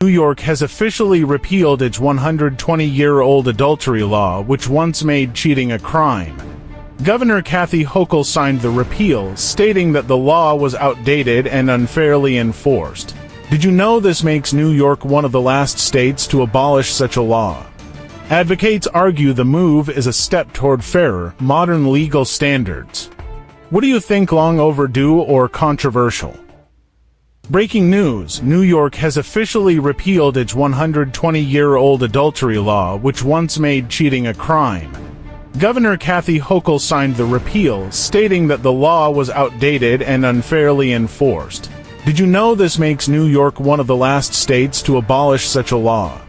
New York has officially repealed its 120-year-old adultery law, which once made cheating a crime. Governor Kathy Hochul signed the repeal, stating that the law was outdated and unfairly enforced. Did you know this makes New York one of the last states to abolish such a law? Advocates argue the move is a step toward fairer, modern legal standards. What do you think, long overdue or controversial? Breaking news: New York has officially repealed its 120-year-old adultery law, which once made cheating a crime. Governor Kathy Hochul signed the repeal, stating that the law was outdated and unfairly enforced. Did you know this makes New York one of the last states to abolish such a law?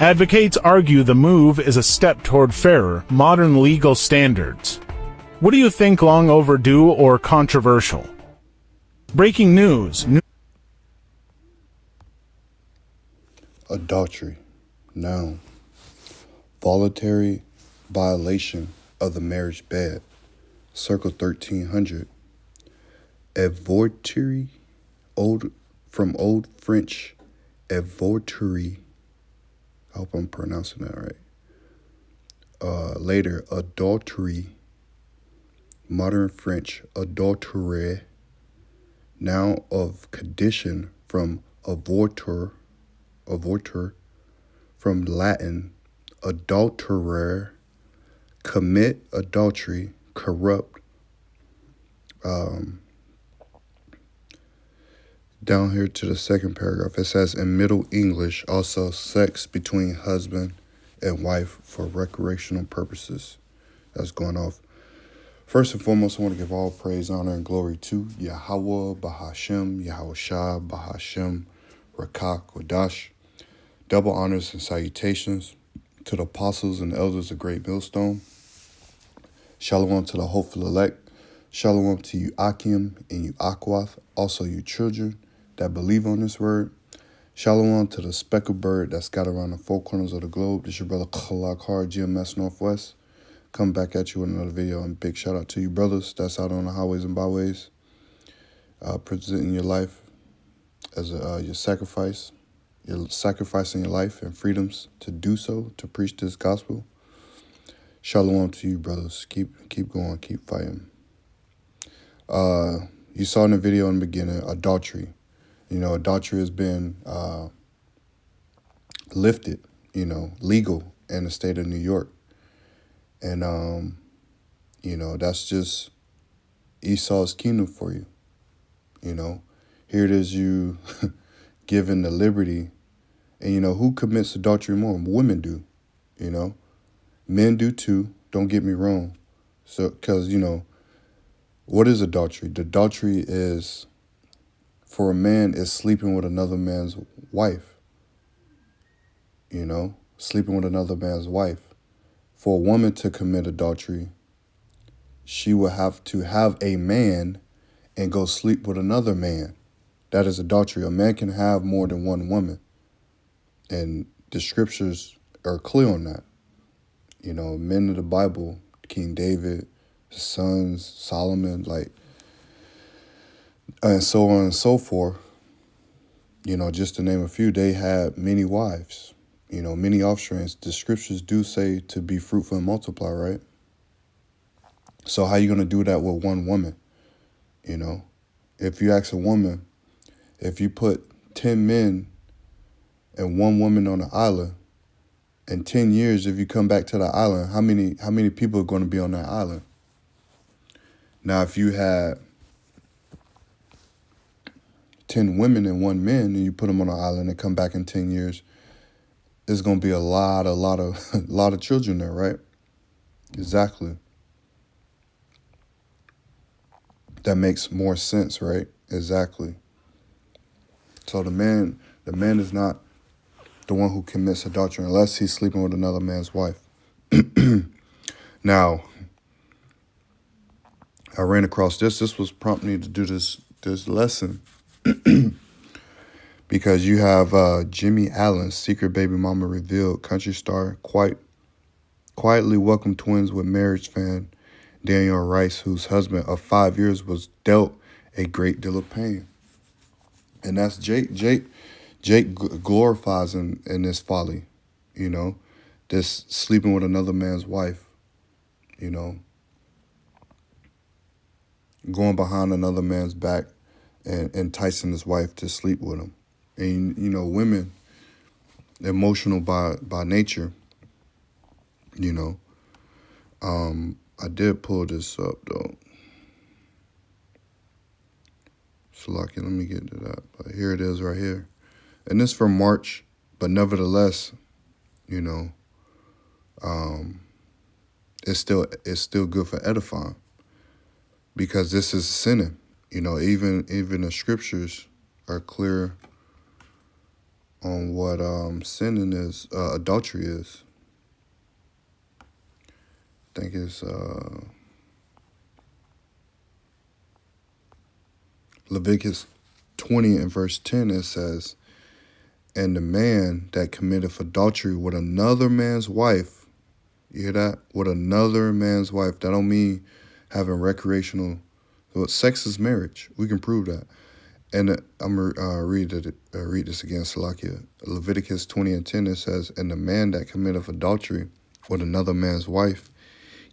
Advocates argue the move is a step toward fairer, modern legal standards. What do you think, long overdue or controversial? Breaking news: Adultery. Noun. Voluntary violation of the marriage bed. Circle 1300. Adultery. From Old French, adultery. I hope I'm pronouncing that right. Later, adultery. Modern French, adultère. Noun of condition from avortur, from Latin, adulterare, commit adultery, corrupt. Down here to the second paragraph, it says in Middle English, also sex between husband and wife for recreational purposes. That's going off. First and foremost, I want to give all praise, honor, and glory to Yahweh, Bahashem, Yahushua, Bahashem, Rakak, Wadash. Double honors and salutations to the apostles and elders of Great Millstone. Shalom to the hopeful elect. Shalom to you Akim and you Akwath, also you children that believe on this word. Shalom to the speckled bird that's got around the four corners of the globe. This is your brother Khalakar, GMS Northwest. Come back at you with another video, and big shout out to you brothers that's out on the highways and byways, presenting your life as your sacrifice. You're sacrificing your life and freedoms to do so, to preach this gospel. Shalom to you, brothers. Keep going, keep fighting. You saw in the video in the beginning, adultery. You know, adultery has been lifted, legal in the state of New York. And, that's just Esau's kingdom for you. Here it is, you given the liberty. And, who commits adultery more? Women do, Men do too, don't get me wrong. So, because, what is adultery? Adultery is, for a man, is sleeping with another man's wife. Sleeping with another man's wife. For a woman to commit adultery, she will have to have a man and go sleep with another man. That is adultery. A man can have more than one woman. And the scriptures are clear on that. Men of the Bible, King David, his sons, Solomon, and so on and so forth. Just to name a few, they had many wives. Many offspring. The scriptures do say to be fruitful and multiply, right? So how you going to do that with one woman? If you ask a woman, if you put 10 men and one woman on an island, in 10 years, if you come back to the island, how many people are going to be on that island? Now, if you had 10 women and one man, and you put them on an island and come back in 10 years, there's going to be a lot of children there, right? Exactly. That makes more sense, right? Exactly. So the man is not the one who commits adultery unless he's sleeping with another man's wife. Now, I ran across this. This was prompting me to do this lesson. Because you have Jimmy Allen's secret baby mama revealed. Country star quietly welcomed twins with marriage fan Daniel Rice, whose husband of 5 years was dealt a great deal of pain. And that's Jake Jake glorifies in this folly, you know, this sleeping with another man's wife, you know, going behind another man's back and enticing his wife to sleep with him. And, you know, women, emotional by nature, you know. I did pull this up, though. So, lucky, let me get to that. But here it is right here. And this from March, but nevertheless, you know, it's still good for edifying because this is sinning. You know, even the scriptures are clear on what sinning is, adultery is. I think it's Leviticus 20 and verse 10. It says, "And the man that committeth adultery with another man's wife," you hear that? With another man's wife. That don't mean having recreational. Well, sex is marriage. We can prove that. And I'm going to read this again, Salakia. Leviticus 20 and 10, it says, "And the man that committeth adultery with another man's wife,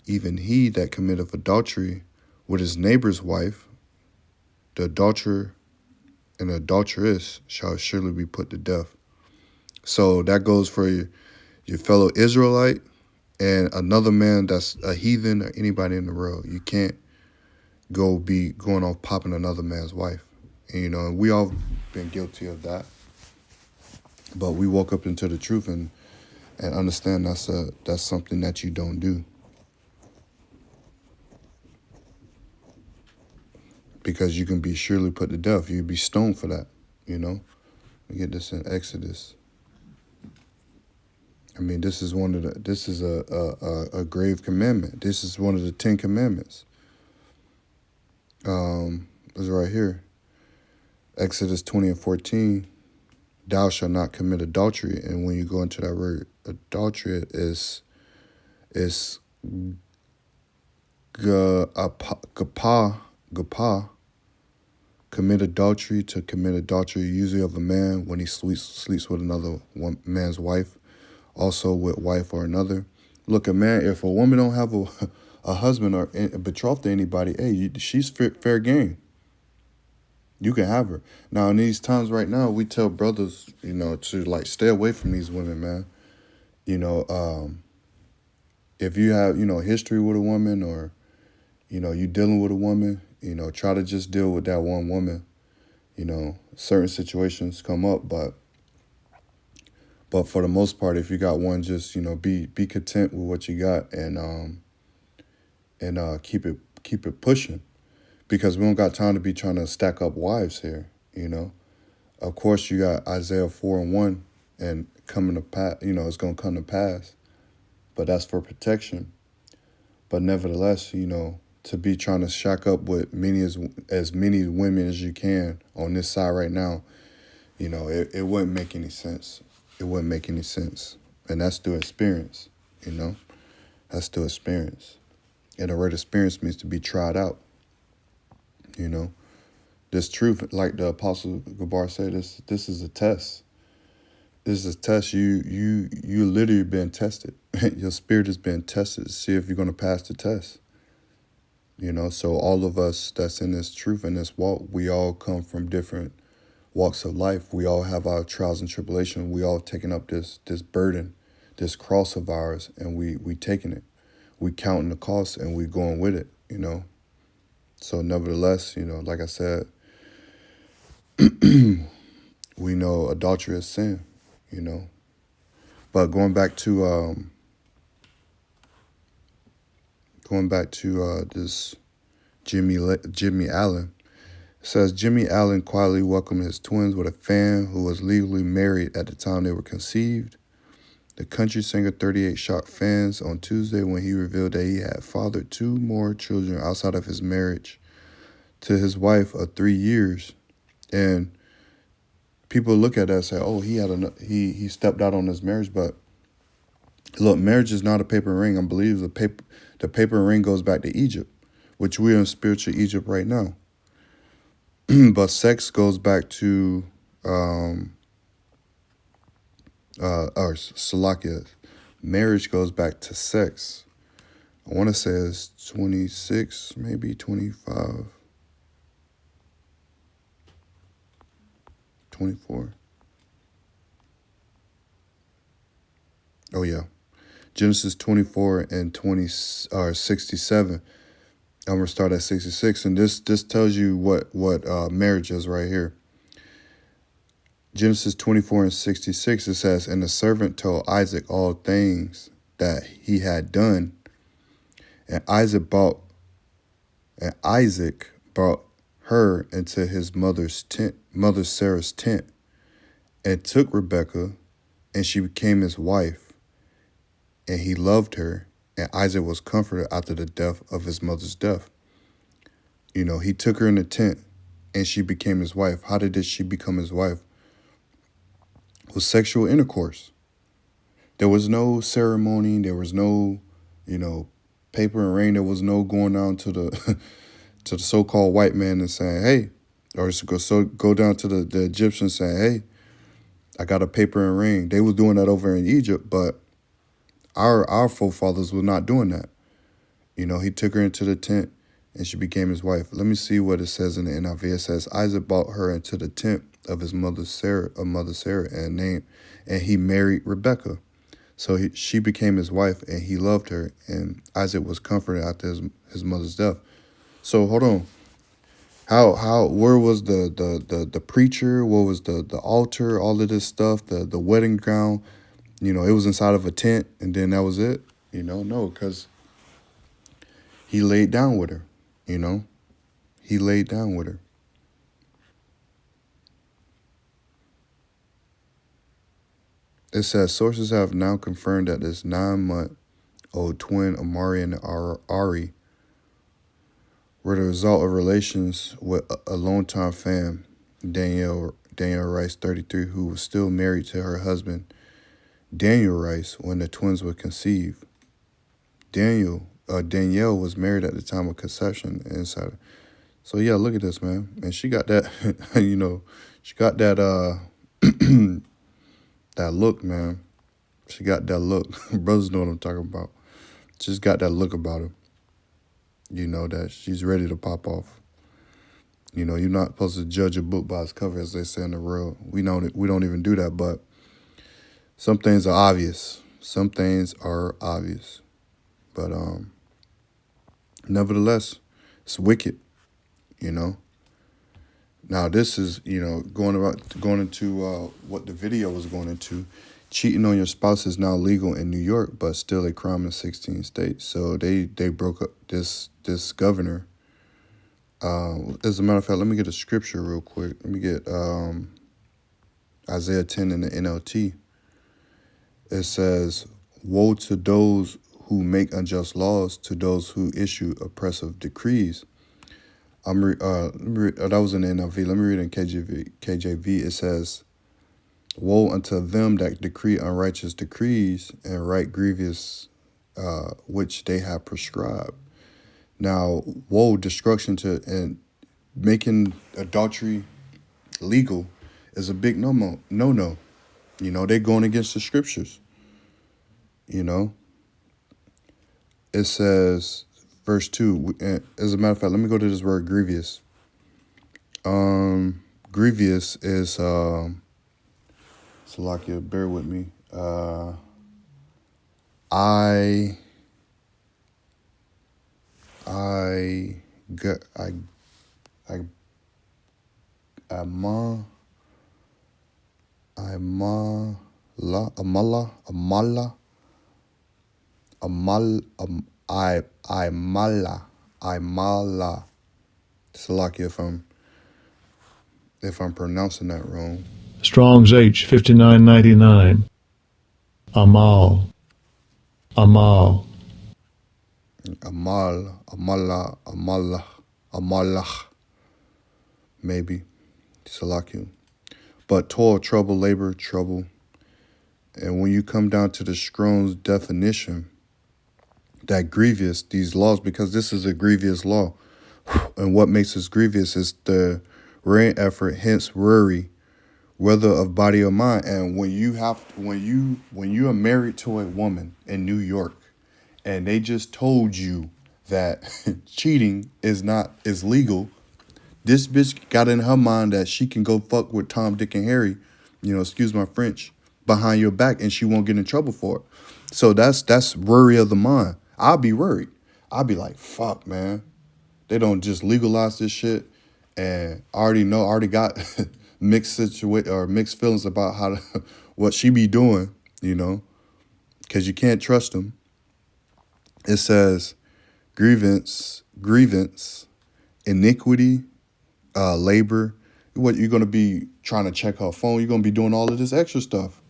even he that committeth adultery with his neighbor's wife, the adulterer and the adulteress shall surely be put to death." So that goes for your fellow Israelite and another man that's a heathen or anybody in the world. You can't be going off popping another man's wife. And, you know, we all been guilty of that. But we woke up into the truth and understand that's something that you don't do. Because you can be surely put to death. You'd be stoned for that, you know. We get this in Exodus. I mean, this is a grave commandment. This is one of the 10 commandments. It's right here. Exodus 20 and 14. "Thou shalt not commit adultery." And when you go into that word adultery, is gapa. Commit adultery, to commit adultery, usually of a man when he sleeps with another man's wife, also with wife or another. Look, a man, if a woman don't have a husband or betrothed to anybody, hey, she's fair game. You can have her. Now, in these times right now, we tell brothers, you know, to like stay away from these women, man. You know, if you have, you know, history with a woman or, you know, you dealing with a woman, you know, try to just deal with that one woman. You know, certain situations come up, but for the most part, if you got one, just, you know, be content with what you got and keep it pushing, because we don't got time to be trying to stack up wives here. You know, of course you got Isaiah 4 and 1 and coming to pass. You know, it's gonna come to pass, but that's for protection. But nevertheless, you know, to be trying to shack up with as many women as you can on this side right now, you know, it wouldn't make any sense. It wouldn't make any sense. And that's through experience, you know. That's through experience. And the word experience means to be tried out, you know. This truth, like the Apostle Gabar said, this is a test. This is a test. You literally been tested. Your spirit has been tested to see if you're going to pass the test. You know, so all of us that's in this truth, in this walk, we all come from different walks of life. We all have our trials and tribulations. We all taking up this burden, this cross of ours, and we taking it. We counting the cost and we going with it, you know. So nevertheless, you know, like I said, we know adultery is sin, you know. But going back to this Jimmy Allen. It says Jimmy Allen quietly welcomed his twins with a fan who was legally married at the time they were conceived. The country singer 38 shocked fans on Tuesday when he revealed that he had fathered 2 more children outside of his marriage to his wife of 3 years. And people look at that and say, "Oh, he stepped out on his marriage." But look, marriage is not a paper ring. I believe the paper ring goes back to Egypt, which we're in spiritual Egypt right now. But sex goes back to or Salakia, marriage goes back to sex. I want to say it's 26, maybe 25, 24. Oh, yeah. Genesis 24 and 20 or 67. I'm gonna start at 66, and this tells you what marriage is right here. Genesis 24 and 66. It says, "And the servant told Isaac all things that he had done, and Isaac brought her into his mother Sarah's tent, and took Rebekah, and she became his wife, and he loved her, and Isaac was comforted after the death of his mother's death." You know, he took her in the tent, and she became his wife. How did she become his wife? Was sexual intercourse. There was no ceremony. There was no, paper and ring. There was no going down to the to the so-called white man and saying, "Hey," or go down to the Egyptians saying, "Hey, I got a paper and ring." They was doing that over in Egypt, but our forefathers were not doing that. He took her into the tent, and she became his wife. Let me see what it says in the NIV. It says, "Isaac brought her into the tent of his mother Sarah, and he married Rebekah. So she became his wife, and he loved her, and Isaac was comforted after his mother's death." So hold on. Where was the preacher? What was the altar? All of this stuff, the wedding gown. It was inside of a tent, and then that was it. No, because he laid down with her. He laid down with her. It says sources have now confirmed that this 9-month-old twin, Amari and Ari, were the result of relations with a longtime fan, Danielle Rice, 33, who was still married to her husband, Daniel Rice, when the twins were conceived. Danielle was married at the time of conception inside. So yeah, look at this, man. And she got that, she got that that look, man. She got that look. Brothers know what I'm talking about. She's got that look about her. That she's ready to pop off. You're not supposed to judge a book by its cover, as they say in the world. We don't even do that, but some things are obvious. But nevertheless, it's wicked, Now this is, going into what the video was going into. Cheating on your spouse is now legal in New York, but still a crime in 16 states. So they broke up this governor. As a matter of fact, let me get a scripture real quick. Let me get Isaiah 10 in the NLT. It says, "Woe to those who make unjust laws, to those who issue oppressive decrees." That was in the NIV. Let me read it in KJV. It says, "Woe unto them that decree unrighteous decrees and write grievous which they have prescribed." Now, woe, destruction to and making adultery legal is a big no. They're going against the scriptures. It says, verse 2, as a matter of fact, let me go to this word grievous. Grievous is, Salakia, bear with me. Imala. Salakia, if I'm pronouncing that wrong. Strong's H 5999. Amal. Amal, maybe. Salakia. But toil, trouble, labor, trouble. And when you come down to the Strong's definition, that grievous, these laws, because this is a grievous law. And what makes this grievous is the rain effort, hence worry, whether of body or mind. And when you are married to a woman in New York, and they just told you that cheating is legal, this bitch got in her mind that she can go fuck with Tom, Dick, and Harry, excuse my French, behind your back, and she won't get in trouble for it. So that's worry of the mind. I'll be worried. I'll be like, fuck, man. They don't just legalize this shit, and I already got mixed feelings about what she be doing, because you can't trust them. It says grievance, iniquity, labor. What you're gonna be trying to check her phone? You're gonna be doing all of this extra stuff.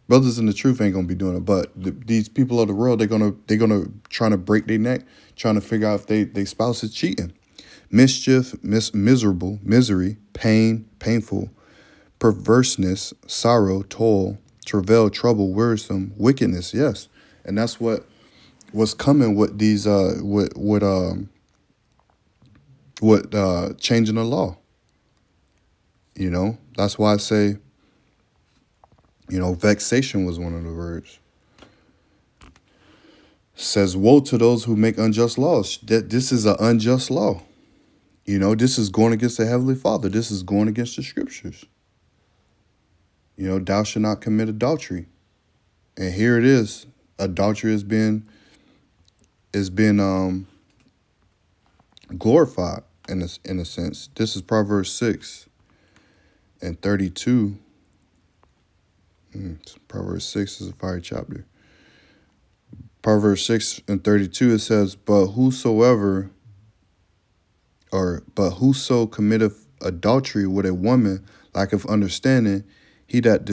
Brothers in the truth ain't gonna be doing it, but these people of the world, they're gonna trying to break their neck, trying to figure out if they spouse is cheating. Mischief, miserable, misery, pain, painful, perverseness, sorrow, toil, travail, trouble, wearisome, wickedness. Yes, and that's what's coming with these changing the law. That's why I say, vexation was one of the words. Says, woe to those who make unjust laws. That this is an unjust law. This is going against the Heavenly Father. This is going against the scriptures. Thou shalt not commit adultery. And here it is. Adultery has been glorified in a sense. This is Proverbs 6 and 32. Proverbs 6 is a fire chapter. Proverbs 6 and 32, it says, But whoso committeth adultery with a woman lacketh understanding, he that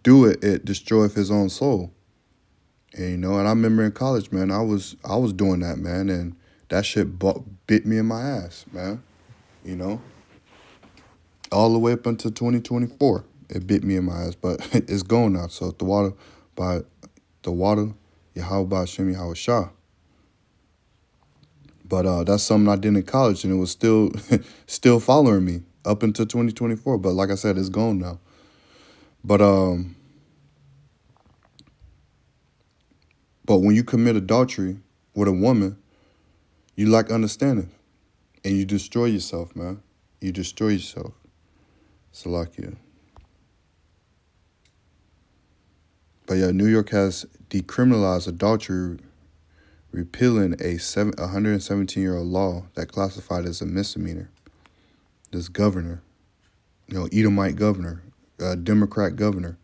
doeth it destroyeth his own soul. And and I remember in college, man, I was doing that, man, and that shit bit me in my ass, man. All the way up until 2024, it bit me in my ass, but it's gone now. So by the water, Yahweh Hashem Yahweh Shah. But that's something I did in college, and it was still following me up until 2024. But like I said, it's gone now. But when you commit adultery with a woman, you lack understanding, and you destroy yourself, man. You destroy yourself. Salakia. But yeah, New York has decriminalized adultery, repealing a 117-year-old law that classified as a misdemeanor. This governor, Edomite governor, Democrat governor,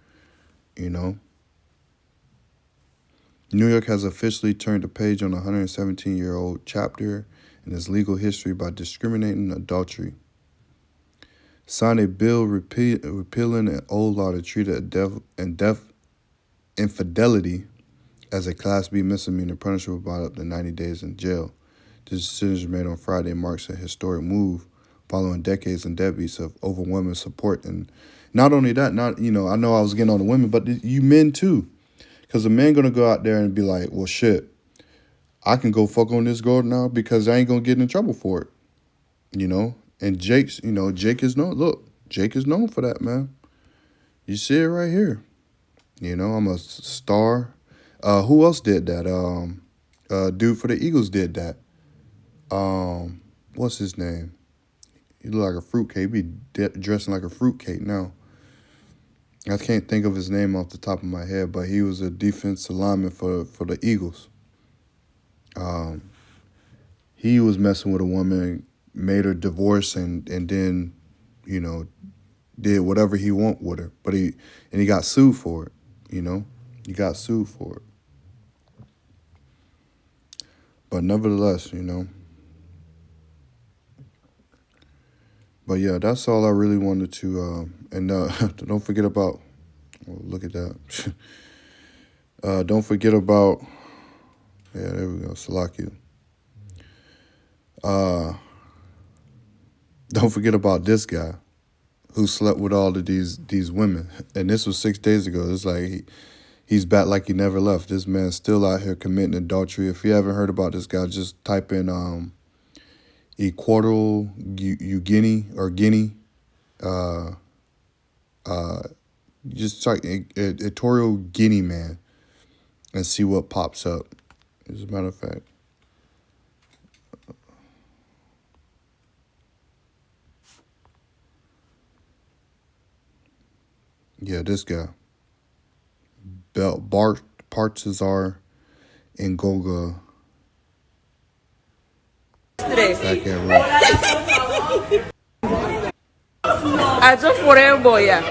New York has officially turned the page on a 117-year-old chapter in its legal history by discriminating adultery. Signed a bill repealing an old law that treated death infidelity as a Class B misdemeanor punishable by up to 90 days in jail. This decision made on Friday marks a historic move following decades and deadbeats of overwhelming support. And not only that, I know I was getting on the women, but you men too. Because the man going to go out there and be like, well, shit, I can go fuck on this girl now because I ain't going to get in trouble for it. And Jake is Jake is known for that, man. You see it right here. I'm a star. Who else did that? Dude for the Eagles did that. What's his name? He look like a fruitcake. He be dressing like a fruitcake now. I can't think of his name off the top of my head, but he was a defensive lineman for the Eagles. He was messing with a woman, made her divorce, and then, did whatever he want with her. But he got sued for it. He got sued for it. But nevertheless, But yeah, that's all I really wanted to. And don't forget about. Look at that. Don't forget about. Yeah, there we go. Salakia. Don't forget about this guy who slept with all of these women. And this was 6 days ago. It's like he's back like he never left. This man's still out here committing adultery. If you haven't heard about this guy, just type in Equatorial Guinea or Guinea. Just type Equatorial Guinea man and see what pops up. As a matter of fact. Yeah, this guy. Bart Partizar Ngoga back at right. Acho forever, yeah.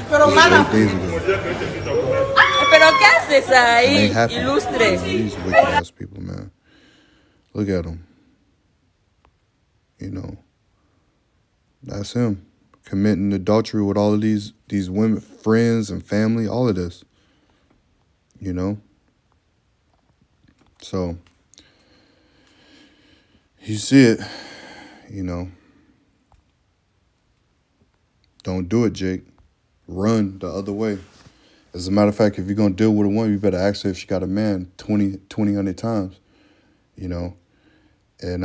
Pero 8 days ago. pero ¿qué haces And they ahí, happy. ilustre? These wicked ass people, man. Look at them. You know, that's him committing adultery with all of these women, friends and family, all of this. You know. So you see it. You know. Don't do it, Jake. Run the other way. As a matter of fact, if you're going to deal with a woman, you better ask her if she got a man 100 times, you know. And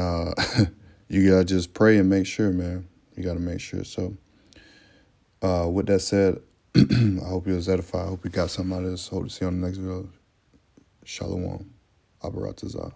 you got to just pray and make sure, man. You got to make sure. So with that said, I hope you was edified. I hope you got something out of this. Hope to see you on the next video. Shalom. Abaratazah.